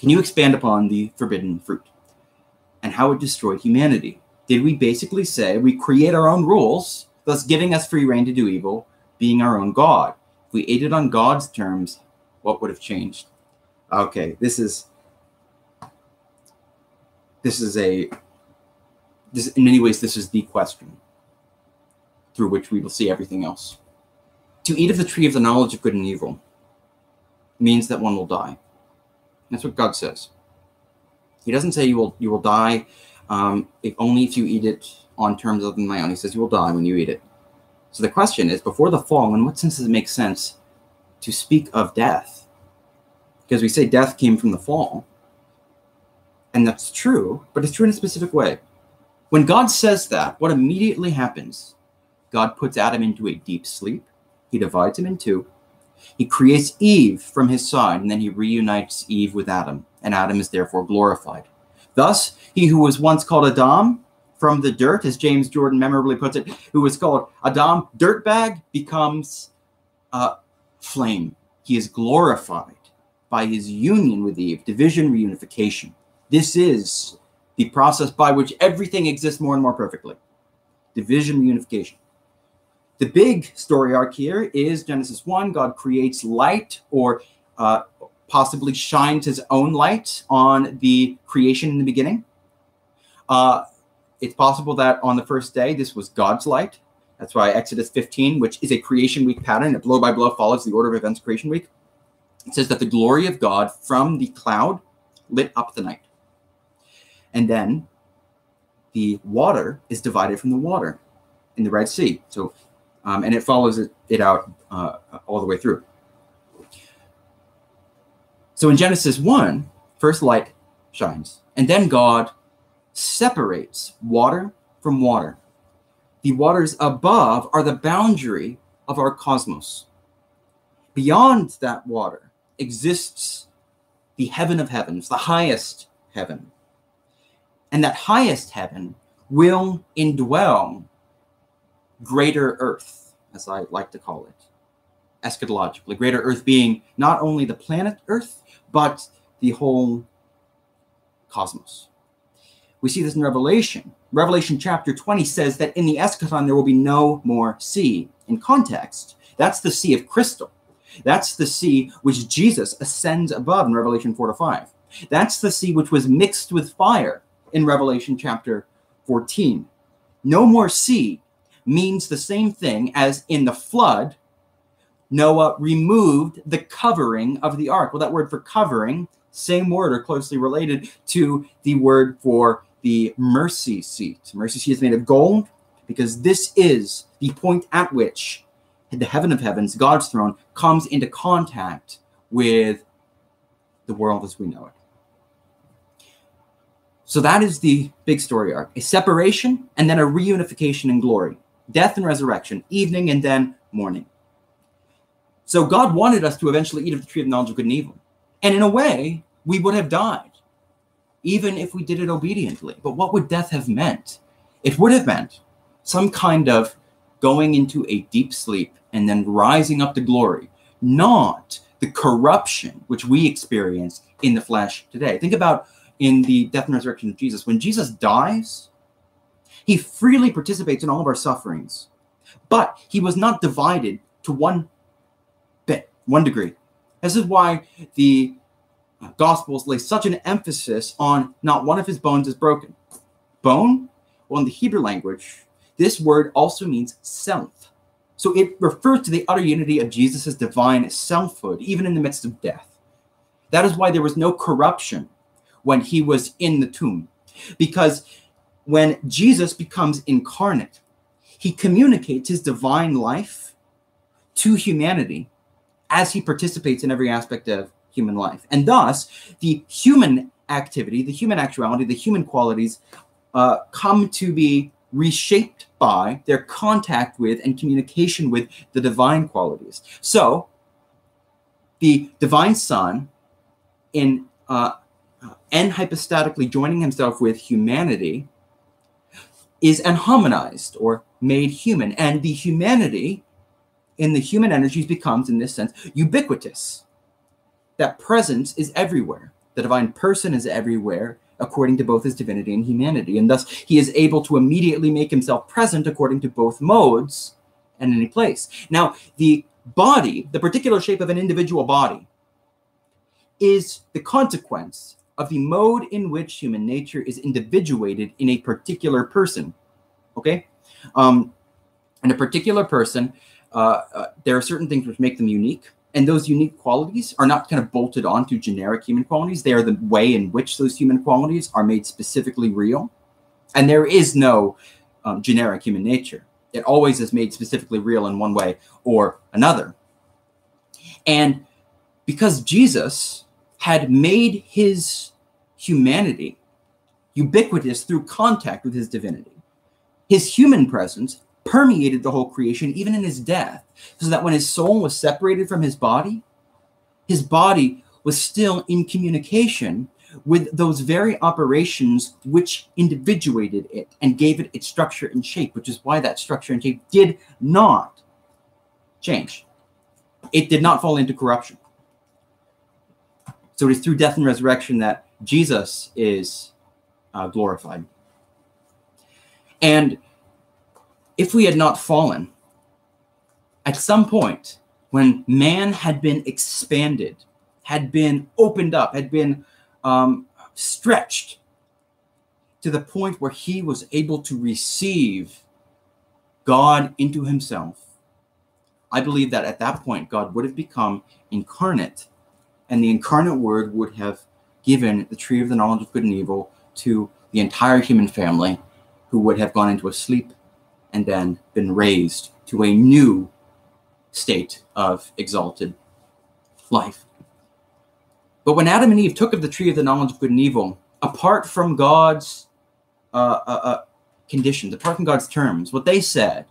Can you expand upon the forbidden fruit and how it destroyed humanity? Did we basically say we create our own rules, thus giving us free rein to do evil, being our own God? If we ate it on God's terms, what would have changed? Okay, this in many ways, this is the question through which we will see everything else. To eat of the tree of the knowledge of good and evil means that one will die. That's what God says. He doesn't say you will die if you eat it on terms other than my own. He says you will die when you eat it. So the question is, before the fall, in what sense does it make sense to speak of death? Because we say death came from the fall. And that's true, but it's true in a specific way. When God says that, what immediately happens? God puts Adam into a deep sleep. He divides him in two. He creates Eve from his side, and then he reunites Eve with Adam, and Adam is therefore glorified. Thus, he who was once called Adam from the dirt, as James Jordan memorably puts it, who was called Adam dirtbag, becomes flame. He is glorified by his union with Eve, division, reunification. This is the process by which everything exists more and more perfectly. Division, reunification. The big story arc here is Genesis 1. God creates light, or possibly shines his own light on the creation in the beginning. It's possible that on the first day, this was God's light. That's why Exodus 15, which is a creation week pattern, it blow by blow follows the order of events creation week. It says that the glory of God from the cloud lit up the night. And then the water is divided from the water in the Red Sea. So, and it follows it out all the way through. So in Genesis 1, first light shines, and then God separates water from water. The waters above are the boundary of our cosmos. Beyond that water exists the heaven of heavens, the highest heaven. And that highest heaven will indwell greater earth, as I like to call it, eschatologically. Greater earth being not only the planet Earth, but the whole cosmos. We see this in Revelation. Revelation chapter 20 says that in the eschaton there will be no more sea. In context, that's the sea of crystal. That's the sea which Jesus ascends above in Revelation 4-5. That's the sea which was mixed with fire in Revelation chapter 14. No more sea means the same thing as in the flood, Noah removed the covering of the ark. Well, that word for covering, same word or closely related to the word for the mercy seat. Mercy seat is made of gold because this is the point at which the heaven of heavens, God's throne, comes into contact with the world as we know it. So that is the big story arc. A separation and then a reunification in glory. Death and resurrection, evening and then morning. So God wanted us to eventually eat of the tree of knowledge of good and evil. And in a way, we would have died, even if we did it obediently. But what would death have meant? It would have meant some kind of going into a deep sleep and then rising up to glory, not the corruption which we experience in the flesh today. Think about in the death and resurrection of Jesus. When Jesus dies, he freely participates in all of our sufferings, but he was not divided to one degree. This is why the Gospels lay such an emphasis on not one of his bones is broken. Bone, well, in the Hebrew language, this word also means self. So it refers to the utter unity of Jesus' divine selfhood, even in the midst of death. That is why there was no corruption when he was in the tomb. Because when Jesus becomes incarnate, he communicates his divine life to humanity as he participates in every aspect of human life. And thus, the human activity, the human actuality, the human qualities come to be reshaped by their contact with and communication with the divine qualities. So, the divine Son, in hypostatically joining himself with humanity, is enhumanized or made human. And the humanity in the human energies becomes, in this sense, ubiquitous. That presence is everywhere. The divine person is everywhere, according to both his divinity and humanity, and thus he is able to immediately make himself present according to both modes and any place. Now, the body, the particular shape of an individual body, is the consequence of the mode in which human nature is individuated in a particular person. Okay? In a particular person, there are certain things which make them unique, and those unique qualities are not kind of bolted onto generic human qualities. They are the way in which those human qualities are made specifically real. And there is no generic human nature. It always is made specifically real in one way or another. And because Jesus had made his humanity ubiquitous through contact with his divinity, his human presence permeated the whole creation, even in his death, so that when his soul was separated from his body was still in communication with those very operations which individuated it and gave it its structure and shape, which is why that structure and shape did not change. It did not fall into corruption. So it is through death and resurrection that Jesus is glorified. And if we had not fallen, at some point when man had been expanded, had been opened up, had been stretched to the point where he was able to receive God into himself, I believe that at that point God would have become incarnate, and the incarnate word would have given the tree of the knowledge of good and evil to the entire human family, who would have gone into a sleep and then been raised to a new state of exalted life. But when Adam and Eve took of the tree of the knowledge of good and evil, apart from God's conditions, apart from God's terms, what they said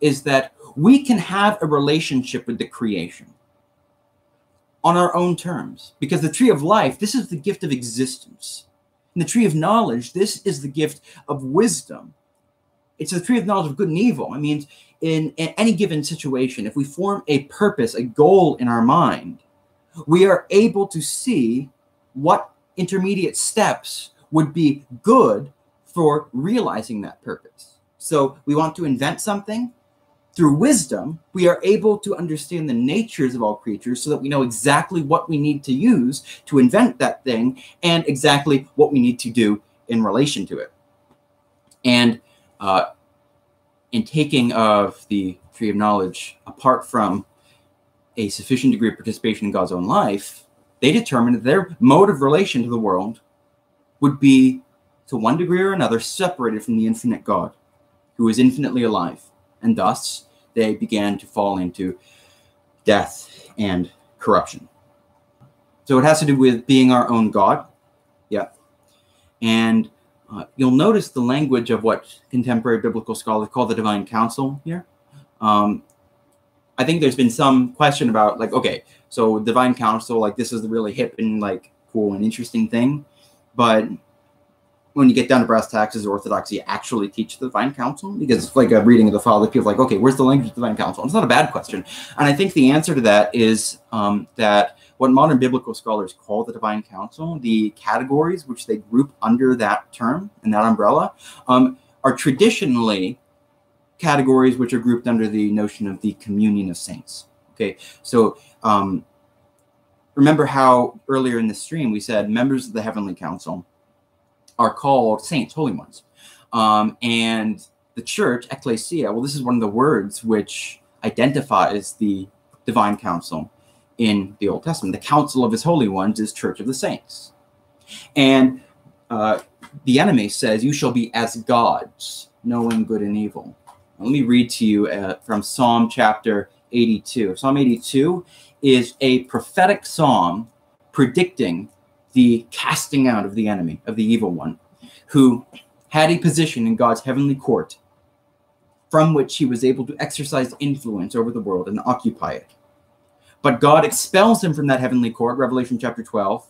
is that we can have a relationship with the creation on our own terms. Because the tree of life, this is the gift of existence. And the tree of knowledge, this is the gift of wisdom. It's the tree of knowledge of good and evil. I mean, in any given situation, if we form a purpose, a goal in our mind, we are able to see what intermediate steps would be good for realizing that purpose. So we want to invent something. Through wisdom, we are able to understand the natures of all creatures so that we know exactly what we need to use to invent that thing and exactly what we need to do in relation to it. And in taking of the tree of knowledge, apart from a sufficient degree of participation in God's own life, they determined that their mode of relation to the world would be, to one degree or another, separated from the infinite God, who is infinitely alive. And thus, they began to fall into death and corruption. So it has to do with being our own God. Yeah. And you'll notice the language of what contemporary biblical scholars call the divine council here. I think there's been some question about, like, okay, so divine council, like, this is the really hip and, like, cool and interesting thing. But when you get down to brass tacks, does Orthodoxy actually teach the divine council? Because it's like a reading of the Father. People are like, okay, where's the language of the divine council? And it's not a bad question. And I think the answer to that is that what modern biblical scholars call the divine council, the categories which they group under that term and that umbrella, are traditionally categories which are grouped under the notion of the communion of saints. Okay, so remember how earlier in the stream we said members of the heavenly council are called saints, holy ones. And the church, ecclesia, well, this is one of the words which identifies the divine council in the Old Testament. The council of his holy ones is church of the saints. And the enemy says, you shall be as gods, knowing good and evil. Now, let me read to you from Psalm chapter 82. Psalm 82 is a prophetic psalm predicting the casting out of the enemy, of the evil one, who had a position in God's heavenly court from which he was able to exercise influence over the world and occupy it. But God expels him from that heavenly court, Revelation chapter 12,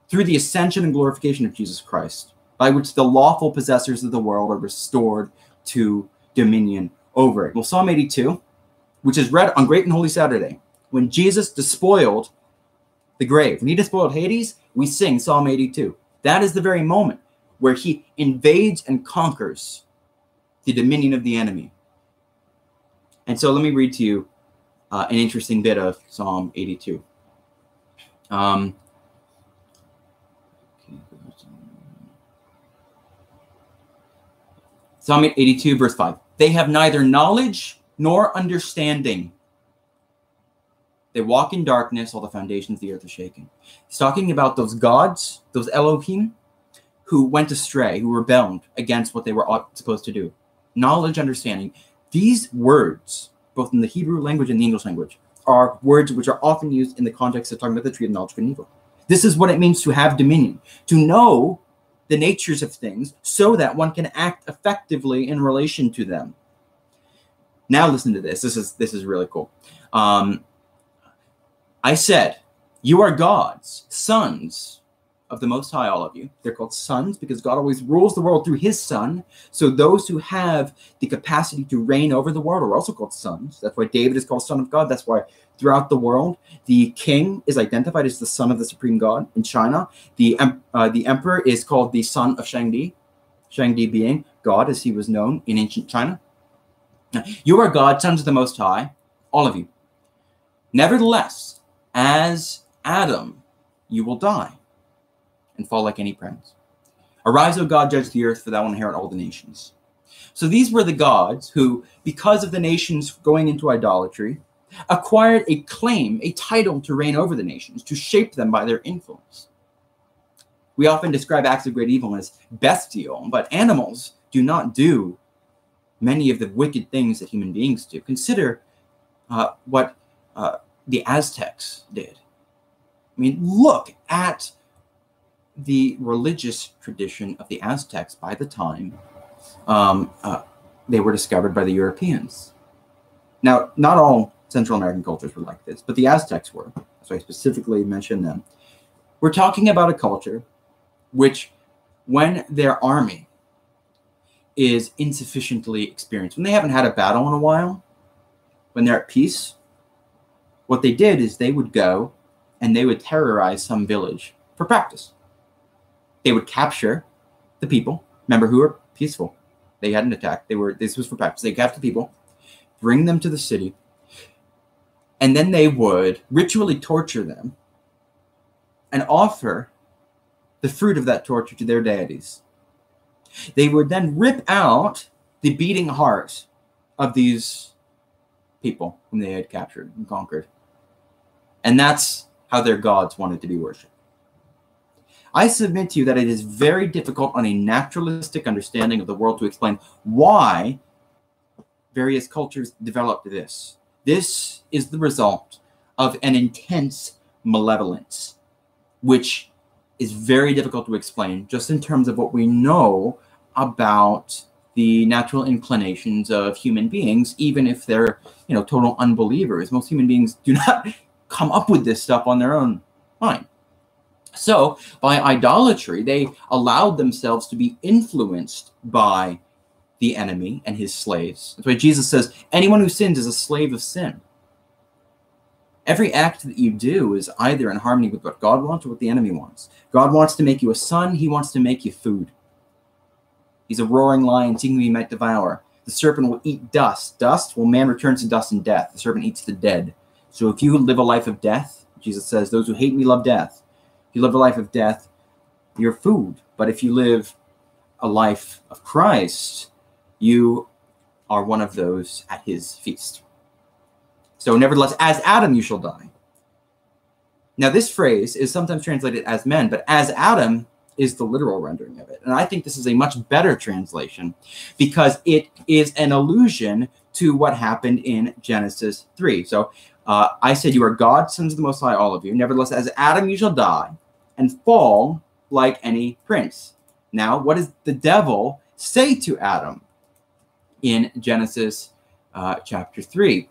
through the ascension and glorification of Jesus Christ, by which the lawful possessors of the world are restored to dominion over it. Well, Psalm 82, which is read on Great and Holy Saturday, when Jesus despoiled the grave. When he despoiled Hades, we sing Psalm 82. That is the very moment where he invades and conquers the dominion of the enemy. And so let me read to you an interesting bit of Psalm 82. Psalm 82, verse 5. They have neither knowledge nor understanding. They walk in darkness, all the foundations of the earth are shaken. He's talking about those gods, those Elohim, who went astray, who rebelled against what they were supposed to do. Knowledge, understanding. These words, both in the Hebrew language and the English language, are words which are often used in the context of talking about the tree of knowledge of good and evil. This is what it means to have dominion, to know the natures of things so that one can act effectively in relation to them. Now listen to this. This is really cool. I said, you are gods, sons of the Most High, all of you. They're called sons because God always rules the world through his son. So those who have the capacity to reign over the world are also called sons. That's why David is called son of God. That's why throughout the world, the king is identified as the son of the supreme God. In China, the emperor is called the son of Shangdi. Shangdi being God as he was known in ancient China. You are God, sons of the Most High, all of you. Nevertheless, as Adam, you will die and fall like any prince. Arise, O God, judge the earth, for thou will inherit all the nations. So these were the gods who, because of the nations going into idolatry, acquired a claim, a title to reign over the nations, to shape them by their influence. We often describe acts of great evil as bestial, but animals do not do many of the wicked things that human beings do. Consider what the Aztecs did. I mean, look at the religious tradition of the Aztecs by the time they were discovered by the Europeans. Now, not all Central American cultures were like this, but the Aztecs were. So I specifically mentioned them. We're talking about a culture which, when their army is insufficiently experienced, when they haven't had a battle in a while, when they're at peace, what they did is they would go and they would terrorize some village for practice. They would capture the people, remember, who were peaceful. They hadn't attacked. This was for practice. They captured the people, bring them to the city, and then they would ritually torture them and offer the fruit of that torture to their deities. They would then rip out the beating heart of these people whom they had captured and conquered. And that's how their gods wanted to be worshipped. I submit to you that it is very difficult on a naturalistic understanding of the world to explain why various cultures developed this. This is the result of an intense malevolence, which is very difficult to explain just in terms of what we know about the natural inclinations of human beings, even if they're, total unbelievers. Most human beings do not come up with this stuff on their own mind. So, by idolatry, they allowed themselves to be influenced by the enemy and his slaves. That's why Jesus says, anyone who sins is a slave of sin. Every act that you do is either in harmony with what God wants or what the enemy wants. God wants to make you a son. He wants to make you food. He's a roaring lion seeking whom he might devour. The serpent will eat dust. Dust? Well, man returns to dust and death. The serpent eats the dead. So if you live a life of death, Jesus says, those who hate me love death. If you live a life of death, you're food. But if you live a life of Christ, you are one of those at his feast. So nevertheless, as Adam you shall die. Now this phrase is sometimes translated as men, but as Adam is the literal rendering of it. And I think this is a much better translation because it is an allusion to what happened in Genesis 3. So I said, you are God, sons of the Most High, all of you. Nevertheless, as Adam you shall die and fall like any prince. Now, what does the devil say to Adam in Genesis chapter 3?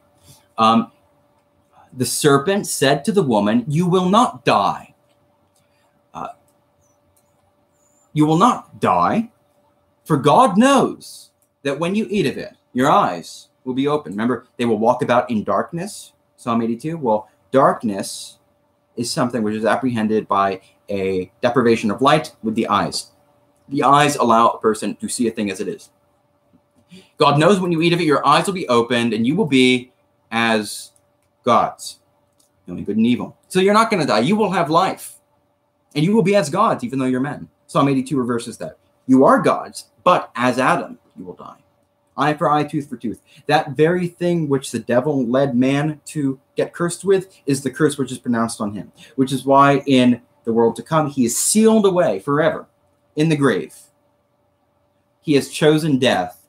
The serpent said to the woman, you will not die. You will not die, for God knows that when you eat of it, your eyes will be open. Remember, they will walk about in darkness, Psalm 82. Well, darkness is something which is apprehended by a deprivation of light with the eyes. The eyes allow a person to see a thing as it is. God knows when you eat of it, your eyes will be opened and you will be as gods, knowing good and evil. So you're not going to die. You will have life. And you will be as gods, even though you're men. Psalm 82 reverses that. You are gods, but as Adam, you will die. Eye for eye, tooth for tooth. That very thing which the devil led man to get cursed with is the curse which is pronounced on him, which is why in the world to come, he is sealed away forever in the grave. He has chosen death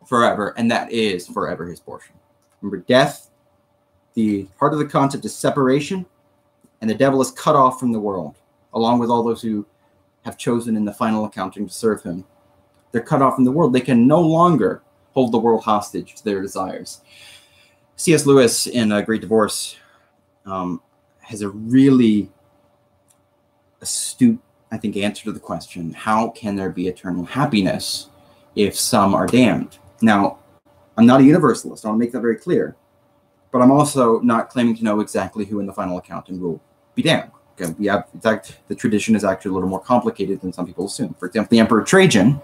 forever, and that is forever his portion. Remember, death, the heart of the concept is separation, and the devil is cut off from the world, along with all those who have chosen in the final accounting to serve him. They're cut off from the world. They can no longer hold the world hostage to their desires. C.S. Lewis in A Great Divorce has a really astute, I think, answer to the question, how can there be eternal happiness if some are damned? Now, I'm not a universalist. I want to make that very clear. But I'm also not claiming to know exactly who in the final accounting will be damned. Okay, we have, in fact, the tradition is actually a little more complicated than some people assume. For example, the Emperor Trajan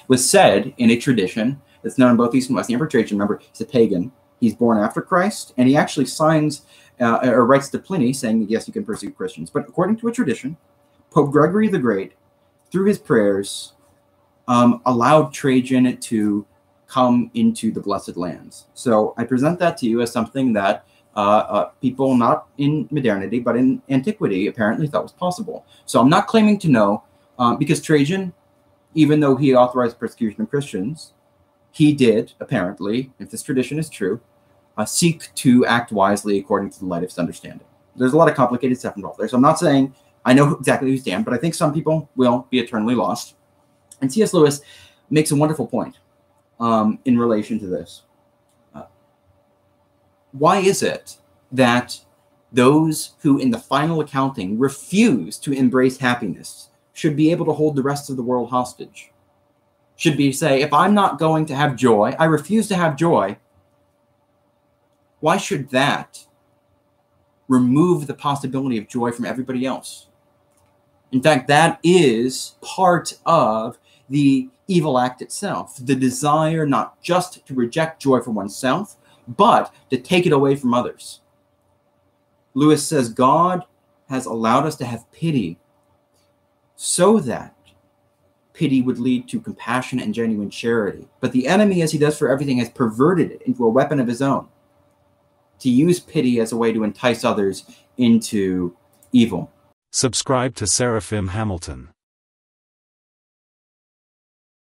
was said in a tradition that's known in both East and West. The Emperor Trajan, remember, he's a pagan. He's born after Christ, and he actually signs or writes to Pliny saying that, yes, you can persecute Christians. But according to a tradition, Pope Gregory the Great, through his prayers, allowed Trajan to come into the blessed lands. So I present that to you as something that people not in modernity, but in antiquity, apparently thought was possible. So I'm not claiming to know, because Trajan, even though he authorized persecution of Christians, he did, apparently, if this tradition is true, seek to act wisely according to the light of his understanding. There's a lot of complicated stuff involved there. So I'm not saying I know exactly who's damned, but I think some people will be eternally lost. And C.S. Lewis makes a wonderful point in relation to this. Why is it that those who in the final accounting refuse to embrace happiness should be able to hold the rest of the world hostage? Should be say, if I'm not going to have joy, I refuse to have joy, why should that remove the possibility of joy from everybody else? In fact, that is part of the evil act itself, the desire not just to reject joy for oneself, but to take it away from others. Lewis says God has allowed us to have pity so that pity would lead to compassion and genuine charity. But the enemy, as he does for everything, has perverted it into a weapon of his own, to use pity as a way to entice others into evil. Subscribe to Seraphim Hamilton.